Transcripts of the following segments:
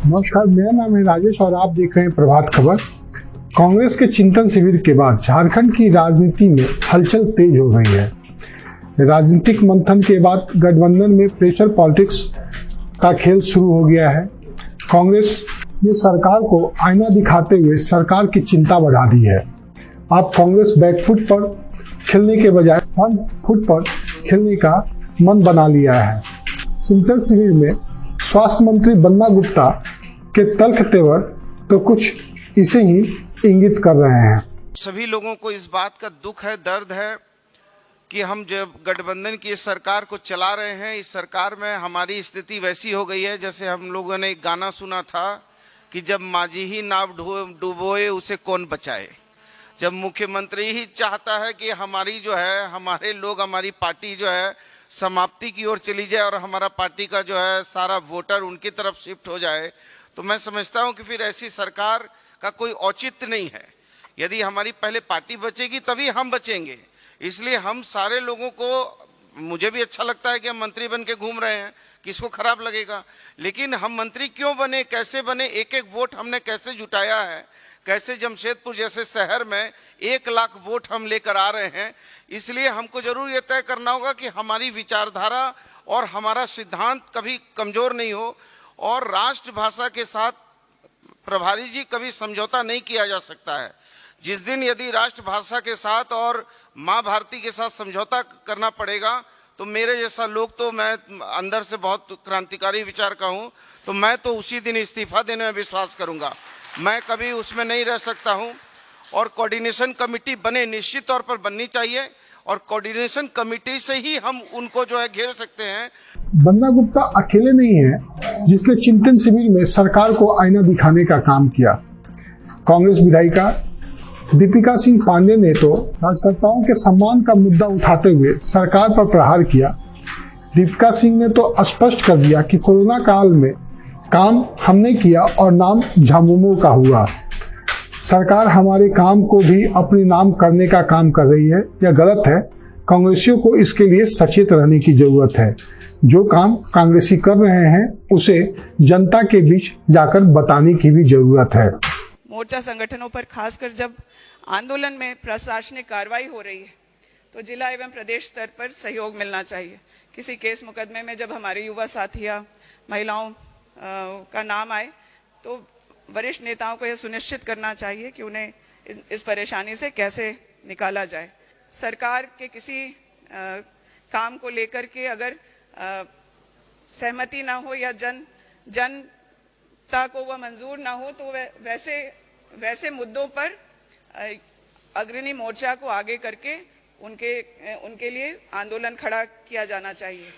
नमस्कार, मेरा नाम है राजेश और आप देख रहे हैं प्रभात खबर। कांग्रेस के चिंतन शिविर के बाद झारखंड की राजनीति में हलचल तेज हो गई है। राजनीतिक मंथन के बाद गठबंधन में प्रेशर पॉलिटिक्स का खेल शुरू हो गया है। कांग्रेस ने सरकार को आईना दिखाते हुए सरकार की चिंता बढ़ा दी है। अब कांग्रेस बैकफुट पर खेलने के बजाय फ्रंट फुट पर खेलने का मन बना लिया है। चिंतन शिविर में स्वास्थ्य मंत्री बन्ना गुप्ता के तल्ख तेवर तो कुछ इसे ही इंगित कर रहे हैं। सभी लोगों को इस बात का दुख है, दर्द है कि हम जब गठबंधन की इस सरकार को चला रहे हैं, इस सरकार में हमारी स्थिति वैसी हो गई है जैसे हम लोगों ने एक गाना सुना था कि जब माझी ही नाव डुबोए उसे कौन बचाए। जब मुख्यमंत्री ही चाहता है कि हमारी जो है, हमारे लोग, हमारी पार्टी जो है समाप्ति की ओर चली जाए और हमारा पार्टी का जो है सारा वोटर उनकी तरफ शिफ्ट हो जाए, तो मैं समझता हूं कि फिर ऐसी सरकार का कोई औचित्य नहीं है। यदि हमारी पहले पार्टी बचेगी तभी हम बचेंगे। इसलिए हम सारे लोगों को, मुझे भी अच्छा लगता है कि हम मंत्री बन के घूम रहे हैं, किसको खराब लगेगा, लेकिन हम मंत्री क्यों बने, कैसे बने, एक एक वोट हमने कैसे जुटाया है, कैसे जमशेदपुर जैसे शहर में 1 लाख वोट हम लेकर आ रहे हैं। इसलिए हमको जरूर ये तय करना होगा कि हमारी विचारधारा और हमारा सिद्धांत कभी कमजोर नहीं हो और राष्ट्रभाषा के साथ प्रभारी जी कभी समझौता नहीं किया जा सकता है। जिस दिन यदि राष्ट्रभाषा के साथ और माँ भारती के साथ समझौता करना पड़ेगा तो मेरे जैसा लोग, तो मैं अंदर से बहुत क्रांतिकारी विचार का हूँ, तो मैं तो उसी दिन इस्तीफा देने में विश्वास करूँगा। मैं कभी उसमें नहीं रह सकता हूँ। और कोऑर्डिनेशन कमेटी बने, निश्चित तौर पर बननी चाहिए और कोऑर्डिनेशन कमेटी से ही हम उनको जो है घेर सकते हैं। बन्ना गुप्ता अकेले नहीं है जिसने चिंतन शिविर में सरकार को आईना दिखाने का काम किया। कांग्रेस विधायिका दीपिका सिंह पांडे ने तो कार्यकर्ताओं के सम्मान का मुद्दा उठाते हुए सरकार पर प्रहार किया। दीपिका सिंह ने तो स्पष्ट कर दिया कि कोरोना काल में काम हमने किया और नाम झामुमो का हुआ। सरकार हमारे काम को भी अपने नाम करने का काम कर रही है, यह गलत है। कांग्रेसियों को इसके लिए सचेत रहने की जरूरत है। जो काम कांग्रेसी कर रहे हैं उसे जनता के बीच जाकर बताने की भी जरूरत है। मोर्चा संगठनों पर खासकर जब आंदोलन में प्रशासनिक कार्रवाई हो रही है तो जिला एवं प्रदेश स्तर पर सहयोग मिलना चाहिए। किसी केस मुकदमे में जब हमारे युवा साथी या महिलाओं का नाम आए तो वरिष्ठ नेताओं को यह सुनिश्चित करना चाहिए कि उन्हें इस परेशानी से कैसे निकाला जाए। सरकार के किसी काम को लेकर के अगर सहमति ना हो या जनता को वह मंजूर ना हो तो वैसे मुद्दों पर अग्रणी मोर्चा को आगे करके उनके लिए आंदोलन खड़ा किया जाना चाहिए।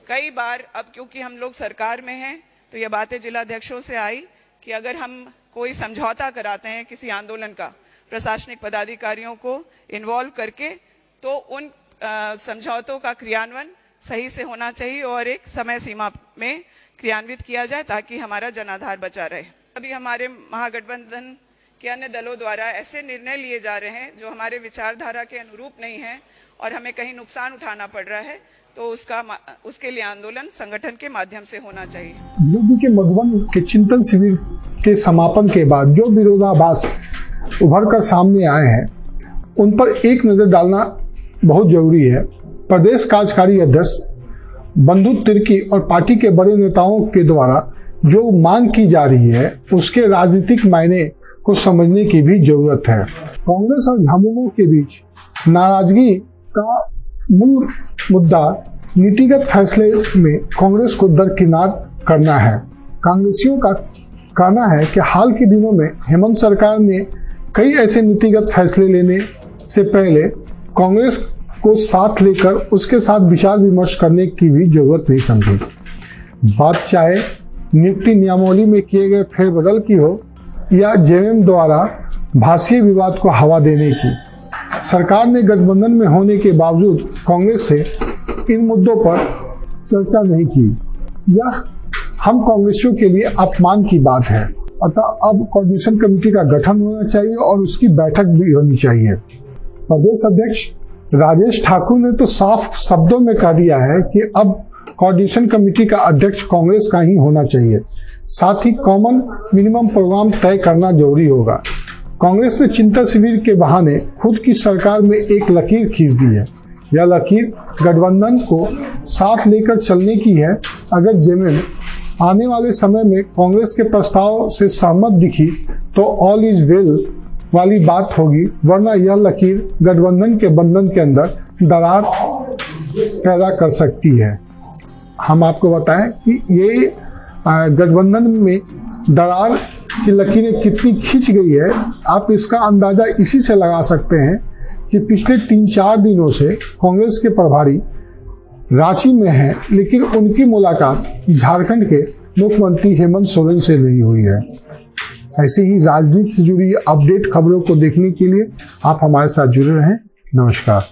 कई बार अब क्योंकि हम लोग सरकार में हैं तो यह बातें जिलाध्यक्षों से आई कि अगर हम कोई समझौता कराते हैं किसी आंदोलन का प्रशासनिक पदाधिकारियों को इन्वॉल्व करके तो उन समझौतों का क्रियान्वयन सही से होना चाहिए और एक समय सीमा में क्रियान्वित किया जाए ताकि हमारा जनाधार बचा रहे। अभी हमारे महागठबंधन के अन्य दलों द्वारा ऐसे निर्णय लिए जा रहे हैं जो हमारे विचारधारा के अनुरूप नहीं है और हमें कहीं नुकसान उठाना पड़ रहा है, तो उसके लिए आंदोलन संगठन के माध्यम से होना चाहिए। यूपी के मधुबन के चिंतन शिविर के समापन के बाद जो विरोधाभास उभर कर सामने आए हैं उन पर एक नजर डालना बहुत जरूरी है। प्रदेश कार्यकारी अध्यक्ष बंधु तिर्की और पार्टी के बड़े नेताओं के द्वारा जो मांग की जा रही है उसके राजनीतिक मायने को समझने की भी जरूरत है। कांग्रेस और झामुमो के बीच नाराजगी का मूल मुद्दा नीतिगत फैसले में कांग्रेस को दरकिनार करना है। कांग्रेसियों का कहना है कि हाल के दिनों में हेमंत सरकार ने कई ऐसे नीतिगत फैसले लेने से पहले कांग्रेस को साथ लेकर उसके साथ विचार विमर्श करने की भी जरूरत नहीं समझी। बात चाहे नियुक्ति नियमावली में किए गए फेरबदल की हो या जेएमएम द्वारा भाषीय विवाद को हवा देने की, सरकार ने गठबंधन में होने के बावजूद कांग्रेस से इन मुद्दों पर चर्चा नहीं की। यह हम कांग्रेसियों के लिए अपमान की बात है। अतः अब कोऑर्डिनेशन कमेटी का गठन होना चाहिए और उसकी बैठक भी होनी चाहिए। प्रदेश अध्यक्ष राजेश ठाकुर ने तो साफ शब्दों में कह दिया है कि अब कोऑर्डिनेशन कमेटी का अध्यक्ष कांग्रेस का ही होना चाहिए। साथ ही कॉमन मिनिमम प्रोग्राम तय करना जरूरी होगा। कांग्रेस ने चिंतन शिविर के बहाने खुद की सरकार में एक लकीर खींच दी है। यह लकीर गठबंधन को साथ लेकर चलने की है। अगर जेएमएम आने वाले समय में कांग्रेस के प्रस्ताव से सहमत दिखी तो ऑल इज वेल वाली बात होगी, वरना यह लकीर गठबंधन के बंधन के अंदर दरार पैदा कर सकती है। हम आपको बताएं कि ये गठबंधन में दरार की लकीरें कितनी खिंच गई है, आप इसका अंदाजा इसी से लगा सकते हैं कि पिछले 3-4 दिनों से कांग्रेस के प्रभारी रांची में हैं, लेकिन उनकी मुलाकात झारखंड के मुख्यमंत्री हेमंत सोरेन से नहीं हुई है। ऐसे ही राजनीति से जुड़ी अपडेट खबरों को देखने के लिए आप हमारे साथ जुड़े रहें। नमस्कार।